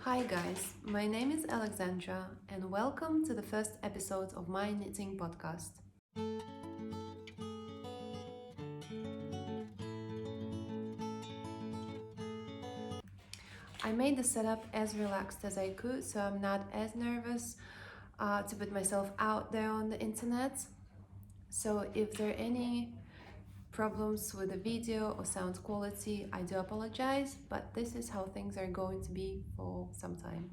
Hi guys, my name is Alexandra and welcome to the first episode of my knitting podcast. I made the setup as relaxed as I could so I'm not as nervous to put myself out there on the internet. So if there are any problems with the video or sound quality, I do apologize, but this is how things are going to be for some time.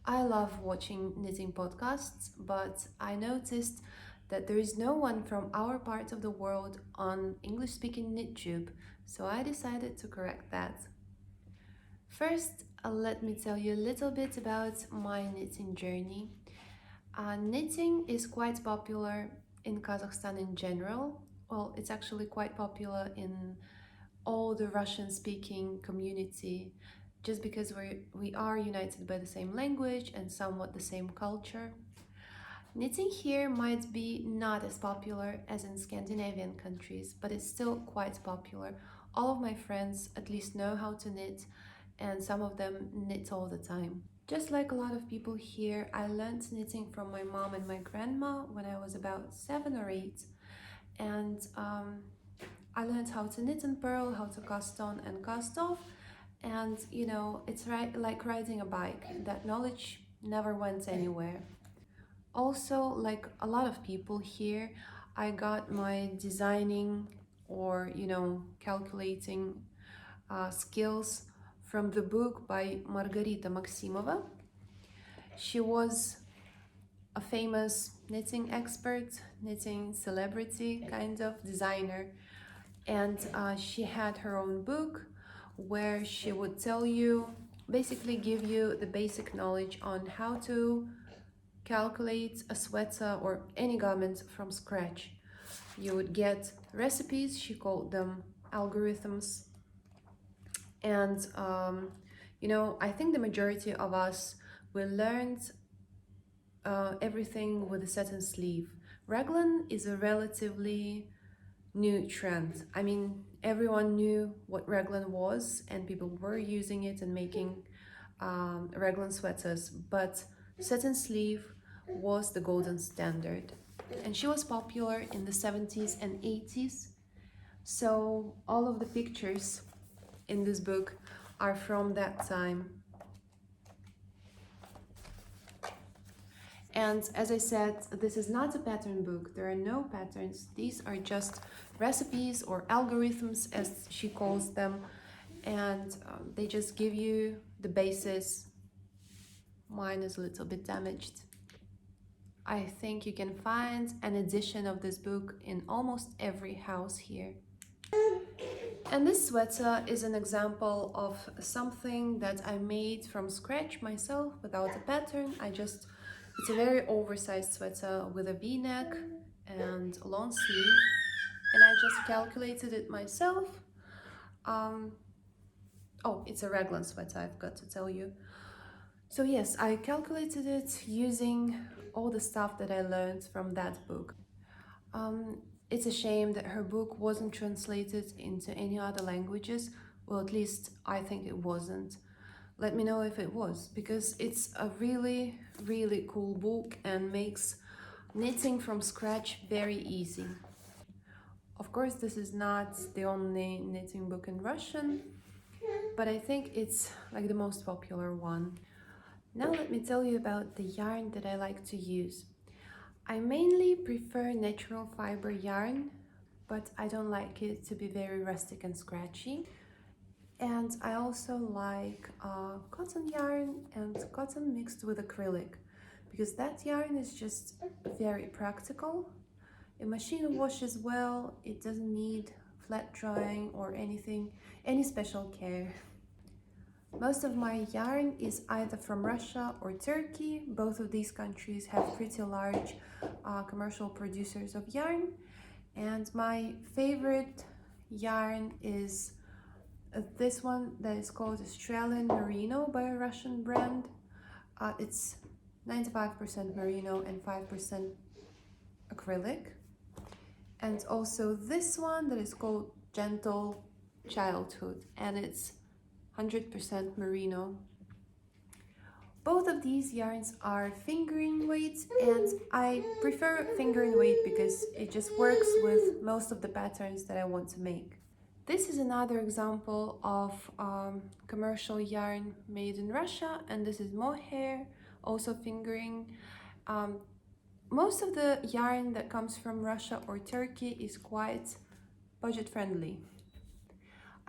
I love watching knitting podcasts, but I noticed that there is no one from our part of the world on English speaking KnitTube, so I decided to correct that. First, let me tell you a little bit about my knitting journey. Knitting is quite popular in Kazakhstan in general. Well, it's actually quite popular in all the Russian speaking community just because we are united by the same language and somewhat the same culture. Knitting here might be not as popular as in Scandinavian countries, but it's still quite popular. All of my friends at least know how to knit, and some of them knit all the time. Just like a lot of people here, I learned knitting from my mom and my grandma when I was about 7 or 8, and I learned how to knit and purl, how to cast on and cast off, and it's like riding a bike. That knowledge never went anywhere. Also, like a lot of people here, I got my designing or calculating skills from the book by Margarita Maximova. She was a famous knitting expert, knitting celebrity kind of designer, and she had her own book where she would tell you, basically give you the basic knowledge on how to calculate a sweater or any garment from scratch. You would get recipes, she called them algorithms, and I think the majority of us we learned everything with a satin sleeve. Raglan is a relatively new trend. I mean, everyone knew what raglan was and people were using it and making raglan sweaters, but satin sleeve was the golden standard. And she was popular in the 70s and 80s. So all of the pictures in this book are from that time. And as I said, this is not a pattern book. There are no patterns. These are just recipes or algorithms, as she calls them. And they just give you the basis. Mine is a little bit damaged. I think you can find an edition of this book in almost every house here. And this sweater is an example of something that I made from scratch myself without a pattern. It's a very oversized sweater with a V-neck and a long sleeve, and I just calculated it myself. Oh, it's a raglan sweater, I've got to tell you. So yes, I calculated it using all the stuff that I learned from that book. It's a shame that her book wasn't translated into any other languages. Well, at least I think it wasn't. Let me know if it was, because it's a really, really cool book and makes knitting from scratch very easy. Of course, this is not the only knitting book in Russian, but I think it's like the most popular one. Now let me tell you about the yarn that I like to use. I mainly prefer natural fiber yarn, but I don't like it to be very rustic and scratchy. And I also like cotton yarn and cotton mixed with acrylic, because that yarn is just very practical. A machine washes well, it doesn't need flat drying or any special care. Most of my yarn is either from Russia or Turkey. Both of these countries have pretty large commercial producers of yarn. And my favorite yarn is this one that is called Australian Merino by a Russian brand. It's 95% merino and 5% acrylic. And also this one that is called Gentle Childhood, and it's 100% merino. Both of these yarns are fingering weight, and I prefer fingering weight because it just works with most of the patterns that I want to make. This is another example of commercial yarn made in Russia, and this is mohair, also fingering. Um, Most of the yarn that comes from Russia or Turkey is quite budget friendly.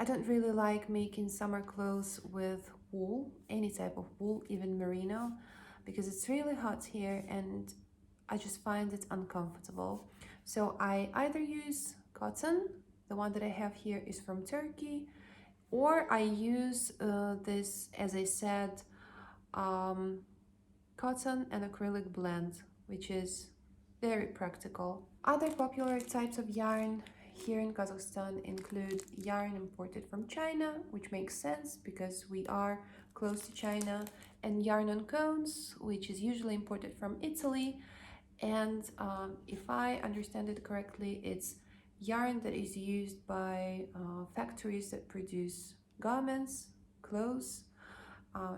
I don't really like making summer clothes with wool, any type of wool, even merino, because it's really hot here and I just find it uncomfortable. So I either use cotton, the one that I have here is from Turkey, or I use this, as I said, um, cotton and acrylic blend, which is very practical. Other popular types of yarn here in Kazakhstan include yarn imported from China, which makes sense because we are close to China, and yarn on cones, which is usually imported from Italy. And if I understand it correctly, it's yarn that is used by factories that produce garments, clothes,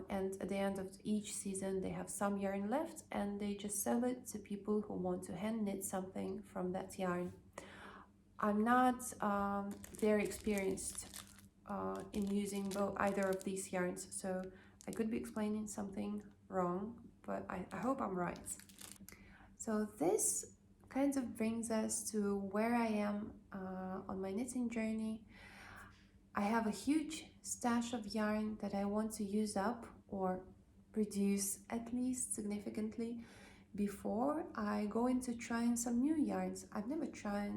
and at the end of each season they have some yarn left and they just sell it to people who want to hand knit something from that yarn. I'm not very experienced in using either of these yarns, so I could be explaining something wrong, but I hope I'm right. So this kind of brings us to where I am on my knitting journey. I have a huge stash of yarn that I want to use up or reduce at least significantly before I go into trying some new yarns. I've never tried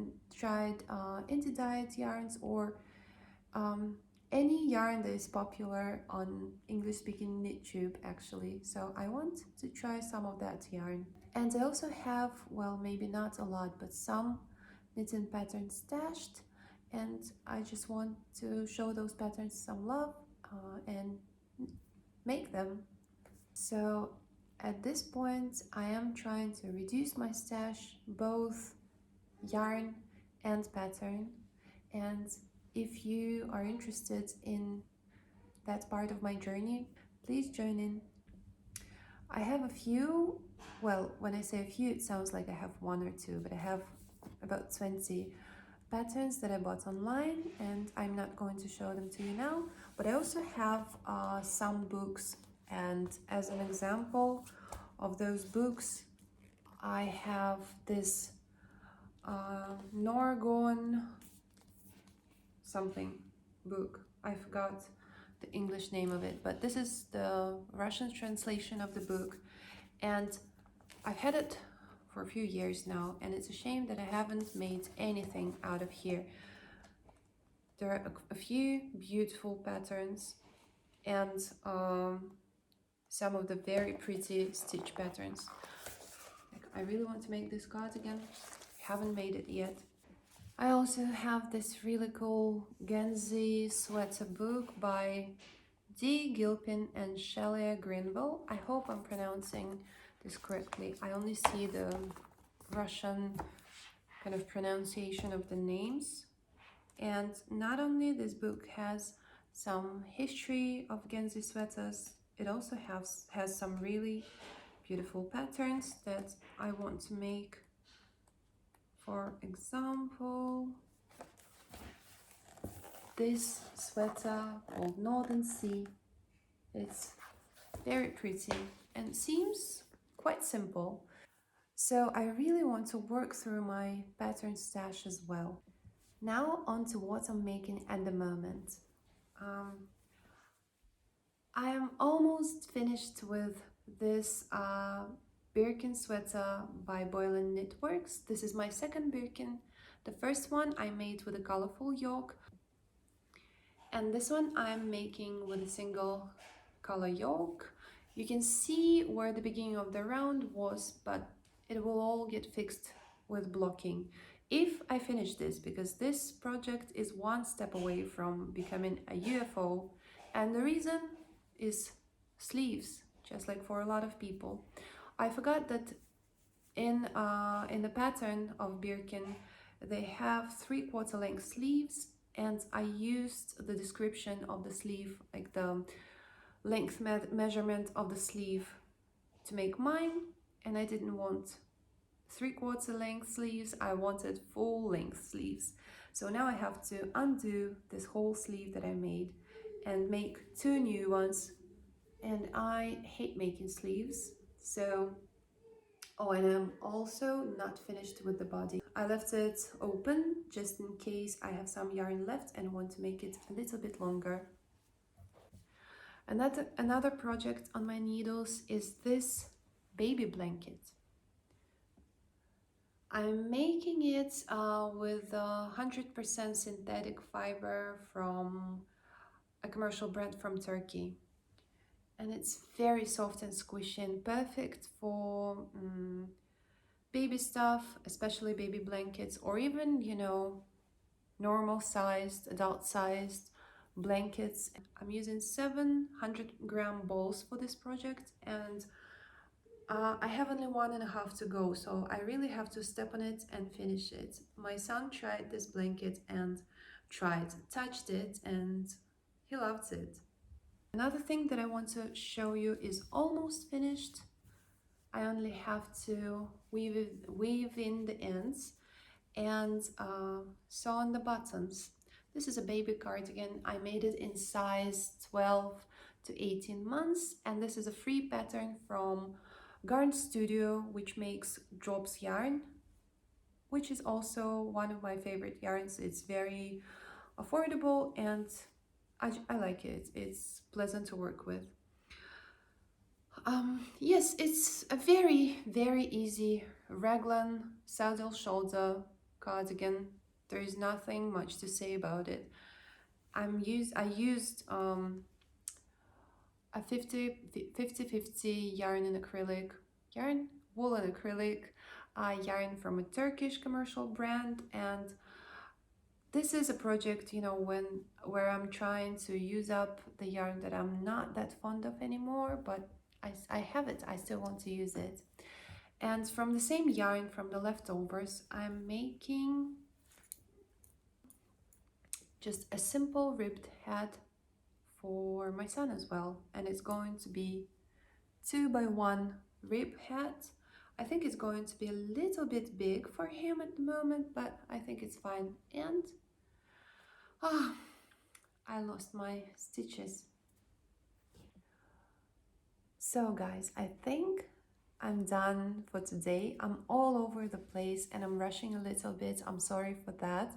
indie diet yarns or um, any yarn that is popular on English speaking KnitTube actually. So I want to try some of that yarn. And I also have, well, maybe not a lot, but some knitting patterns stashed, and I just want to show those patterns some love and make them. So at this point I am trying to reduce my stash, both yarn and pattern, and if you are interested in that part of my journey, please join in. I have a few, well, when I say a few, it sounds like I have one or two, but I have about 20 patterns that I bought online, and I'm not going to show them to you now, but I also have some books, and as an example of those books, I have this Norgon something book. I forgot the English name of it, but this is the Russian translation of the book, and I've had it for a few years now, and it's a shame that I haven't made anything out of here. There are a few beautiful patterns and some of the very pretty stitch patterns. Like, I really want to make this cardigan. Haven't made it yet. I also have this really cool Genzi sweater book by D. Gilpin and Shelia Greenville. I hope I'm pronouncing this correctly. I only see the Russian kind of pronunciation of the names. And not only this book has some history of Genzi sweaters, it also has some really beautiful patterns that I want to make. For example, this sweater called Northern Sea. It's very pretty and seems quite simple. So I really want to work through my pattern stash as well. Now on to what I'm making at the moment. I am almost finished with this Birkin sweater by Boylan Knitworks. This is my second Birkin. The first one I made with a colorful yoke, and this one I'm making with a single color yoke. You can see where the beginning of the round was, but it will all get fixed with blocking if I finish this, because this project is one step away from becoming a UFO, and the reason is sleeves, just like for a lot of people. I forgot that in the pattern of Birkin they have 3/4 length sleeves, and I used the description of the sleeve, like the length measurement of the sleeve to make mine, and I didn't want 3/4 length sleeves, I wanted full length sleeves. So now I have to undo this whole sleeve that I made and make 2 new ones. And I hate making sleeves, so oh, and I'm also not finished with the body. I left it open just in case I have some yarn left and want to make it a little bit longer. Another project on my needles is this baby blanket. I'm making it with 100% synthetic fiber from a commercial brand from Turkey. And it's very soft and squishy and perfect for baby stuff, especially baby blankets, or even, you know, normal sized, adult sized blankets. I'm using 700-gram balls for this project, and I have only 1.5 to go, so I really have to step on it and finish it. My son tried this blanket and touched it, and he loved it. Another thing that I want to show you is almost finished. I only have to weave in the ends and sew on the buttons. This is a baby cardigan. I made it in size 12 to 18 months, and this is a free pattern from Garn Studio, which makes Drops yarn, which is also one of my favorite yarns. It's very affordable and I like it. It's pleasant to work with. Yes, it's a very, very easy raglan saddle shoulder cardigan. There is nothing much to say about it. I used a 50-50 yarn and acrylic, wool and acrylic yarn from a Turkish commercial brand, and this is a project, you know, where I'm trying to use up the yarn that I'm not that fond of anymore, but I have it, I still want to use it. And from the same yarn, from the leftovers, I'm making just a simple ribbed hat for my son as well, and it's going to be 2x1 rib hat. I think it's going to be a little bit big for him at the moment, but I think it's fine. And I lost my stitches. So guys, I think I'm done for today. I'm all over the place and I'm rushing a little bit. I'm sorry for that.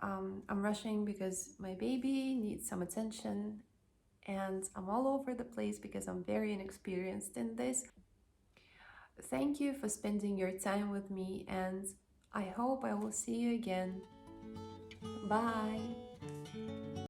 I'm rushing because my baby needs some attention, and I'm all over the place because I'm very inexperienced in this. Thank you for spending your time with me, and I hope I will see you again. Bye!